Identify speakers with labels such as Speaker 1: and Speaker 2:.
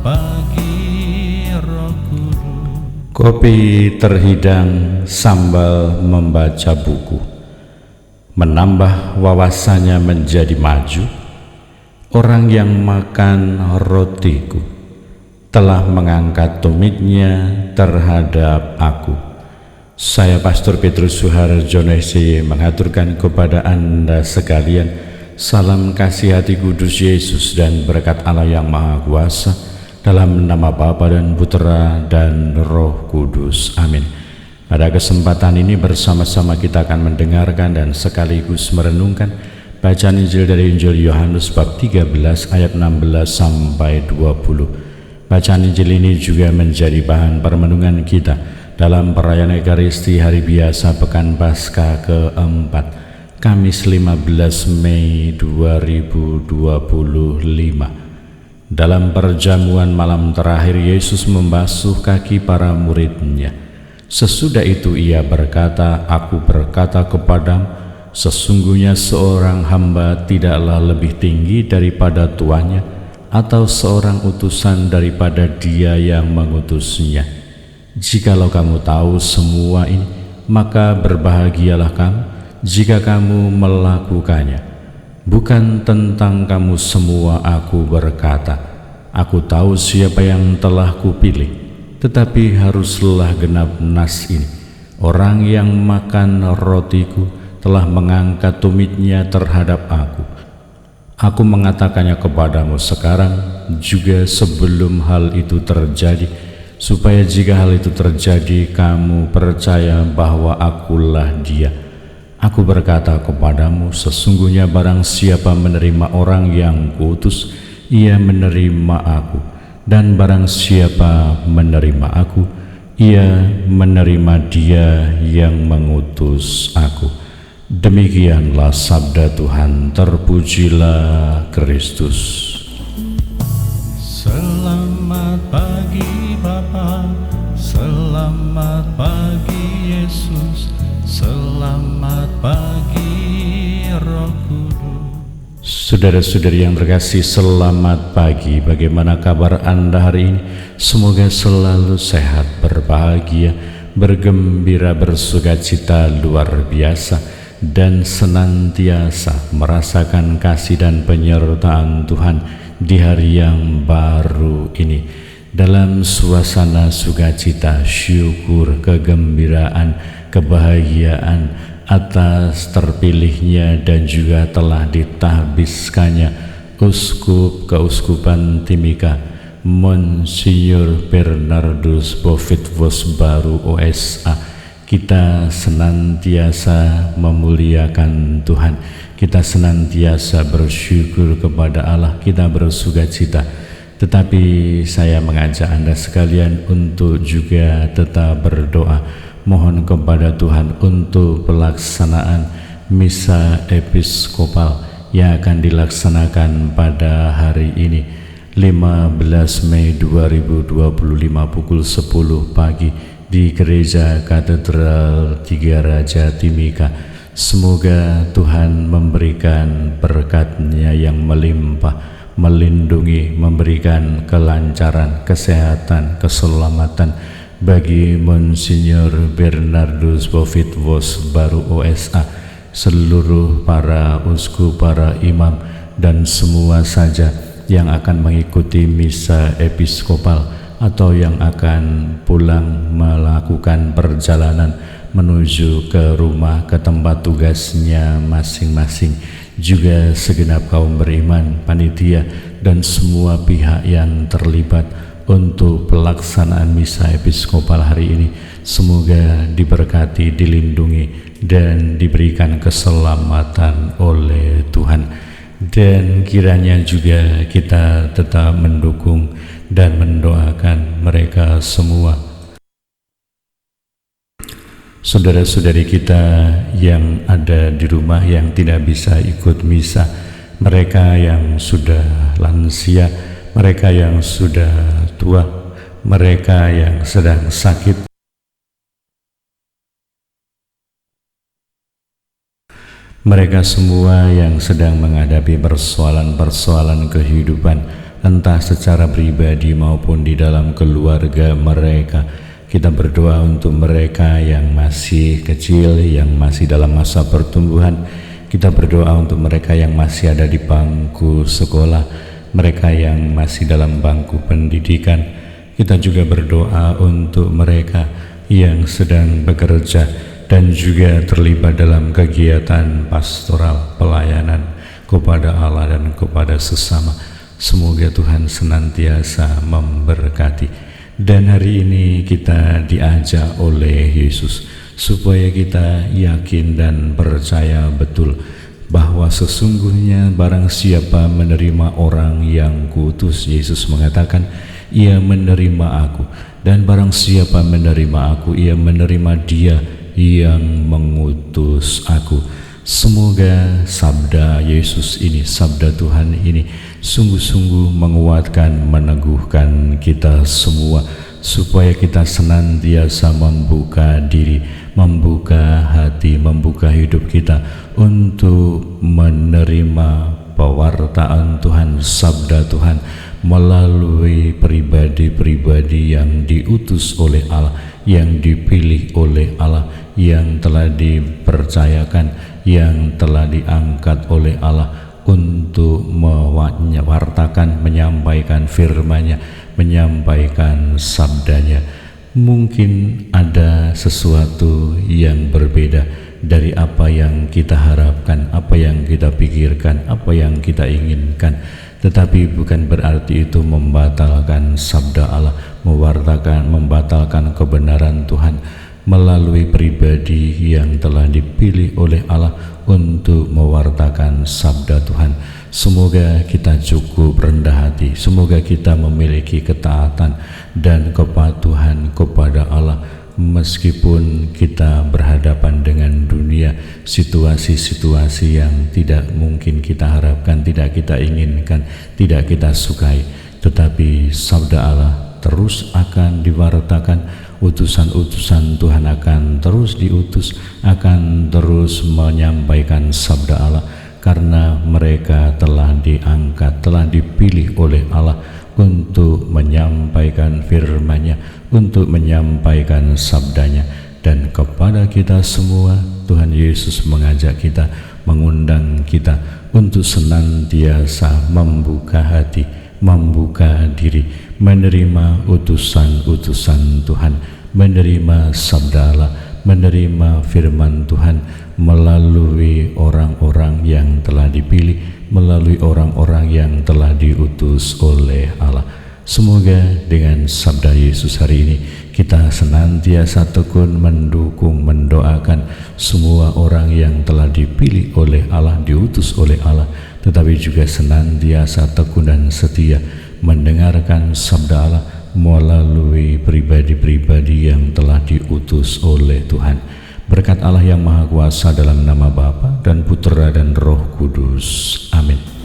Speaker 1: pagi Roh Kudus.
Speaker 2: Kopi terhidang sambil membaca buku, menambah wawasannya menjadi maju. Orang yang makan rotiku telah mengangkat tumitnya terhadap aku. Saya Pastor Petrus Suharjono SY mengaturkan kepada Anda sekalian salam kasih hati kudus Yesus dan berkat Allah yang Maha Kuasa, dalam nama Bapa dan Putra dan Roh Kudus. Amin. Pada kesempatan ini bersama-sama kita akan mendengarkan dan sekaligus merenungkan bacaan Injil dari Injil Yohanes bab 13 ayat 16 sampai 20. Bacaan Injil ini juga menjadi bahan permenungan kita dalam perayaan Ekaristi Hari Biasa Pekan Paskah keempat, Kamis 15 Mei 2025. Dalam perjamuan malam terakhir, Yesus membasuh kaki para murid-Nya. Sesudah itu Ia berkata, "Aku berkata kepadamu, sesungguhnya seorang hamba tidaklah lebih tinggi daripada tuannya, atau seorang utusan daripada dia yang mengutusnya. Jikalau kamu tahu semua ini, maka berbahagialah kamu jika kamu melakukannya. Bukan tentang kamu semua aku berkata, aku tahu siapa yang telah kupilih, tetapi haruslah genap nas ini. Orang yang makan rotiku telah mengangkat tumitnya terhadap aku. Aku mengatakannya kepadamu sekarang juga sebelum hal itu terjadi, supaya jika hal itu terjadi kamu percaya bahwa akulah Dia. Aku berkata kepadamu, sesungguhnya barang siapa menerima orang yang kuutus, ia menerima aku, dan barang siapa menerima aku, ia menerima Dia yang mengutus aku." Demikianlah sabda Tuhan. Terpujilah Kristus.
Speaker 1: Selamat pagi Bapa, selamat pagi Yesus, selamat pagi Roh Kudus.
Speaker 2: Saudara-saudari yang terkasih, selamat pagi. Bagaimana kabar Anda hari ini? Semoga selalu sehat, berbahagia, bergembira, bersukacita luar biasa, dan senantiasa merasakan kasih dan penyertaan Tuhan di hari yang baru ini, dalam suasana sukacita, syukur, kegembiraan, kebahagiaan atas terpilihnya dan juga telah ditahbiskannya Uskup Keuskupan Timika Monsinyur Bernardus Bovitvos Baru OSA. Kita senantiasa memuliakan Tuhan, kita senantiasa bersyukur kepada Allah, kita bersukacita. Tetapi saya mengajak Anda sekalian untuk juga tetap berdoa, mohon kepada Tuhan untuk pelaksanaan misa episkopal yang akan dilaksanakan pada hari ini 15 Mei 2025 pukul 10 pagi di Gereja Katedral Tiga Raja Timika. Semoga Tuhan memberikan berkat-Nya yang melimpah, melindungi, memberikan kelancaran, kesehatan, keselamatan bagi Monsinyur Bernardus Bovitvos Baru OSA, seluruh para uskup, para imam, dan semua saja yang akan mengikuti misa episkopal atau yang akan pulang melakukan perjalanan menuju ke rumah, ke tempat tugasnya masing-masing. Juga segenap kaum beriman, panitia, dan semua pihak yang terlibat untuk pelaksanaan misa episkopal hari ini, semoga diberkati, dilindungi, dan diberikan keselamatan oleh Tuhan. Dan kiranya juga kita tetap mendukung dan mendoakan mereka semua, saudara-saudari kita yang ada di rumah yang tidak bisa ikut misa, mereka yang sudah lansia, mereka yang sudah tua, mereka yang sedang sakit, mereka semua yang sedang menghadapi persoalan-persoalan kehidupan, entah secara pribadi maupun di dalam keluarga mereka. Kita berdoa untuk mereka yang masih kecil, yang masih dalam masa pertumbuhan. Kita berdoa untuk mereka yang masih ada di bangku sekolah, mereka yang masih dalam bangku pendidikan. Kita juga berdoa untuk mereka yang sedang bekerja dan juga terlibat dalam kegiatan pastoral pelayanan kepada Allah dan kepada sesama. Semoga Tuhan senantiasa memberkati. Dan hari ini kita diajak oleh Yesus supaya kita yakin dan percaya betul bahwa sesungguhnya barang siapa menerima orang yang kuutus, Yesus mengatakan, ia menerima aku, dan barang siapa menerima aku, ia menerima dia yang mengutus aku. Semoga sabda Yesus ini, sabda Tuhan ini sungguh-sungguh menguatkan, meneguhkan kita semua, supaya kita senantiasa membuka diri, membuka hati, membuka hidup kita untuk menerima pewartaan Tuhan, sabda Tuhan melalui pribadi-pribadi yang diutus oleh Allah, yang dipilih oleh Allah, yang telah dipercayakan, yang telah diangkat oleh Allah untuk mewartakan, menyampaikan firman-Nya, menyampaikan sabdanya. Mungkin ada sesuatu yang berbeda dari apa yang kita harapkan, apa yang kita pikirkan, apa yang kita inginkan, tetapi bukan berarti itu membatalkan sabda Allah, membatalkan kebenaran Tuhan melalui pribadi yang telah dipilih oleh Allah untuk mewartakan sabda Tuhan. Semoga kita cukup rendah hati, semoga kita memiliki ketaatan dan kepatuhan kepada Allah meskipun kita berhadapan dengan dunia, situasi-situasi yang tidak mungkin kita harapkan, tidak kita inginkan, tidak kita sukai, tetapi sabda Allah terus akan diwartakan, utusan-utusan Tuhan akan terus diutus, akan terus menyampaikan sabda Allah, karena mereka telah diangkat, telah dipilih oleh Allah untuk menyampaikan firman-Nya, untuk menyampaikan sabdanya. Dan kepada kita semua, Tuhan Yesus mengajak kita, mengundang kita untuk senantiasa membuka hati, membuka diri, menerima utusan-utusan Tuhan, menerima sabda Allah, menerima firman Tuhan melalui orang-orang yang telah dipilih, melalui orang-orang yang telah diutus oleh Allah. Semoga dengan sabda Yesus hari ini kita senantiasa tekun mendukung, mendoakan semua orang yang telah dipilih oleh Allah, diutus oleh Allah, tetapi juga senantiasa tekun dan setia mendengarkan sabda Allah melalui pribadi-pribadi yang telah diutus oleh Tuhan. Berkat Allah yang Maha Kuasa dalam nama Bapa dan Putera dan Roh Kudus. Amin.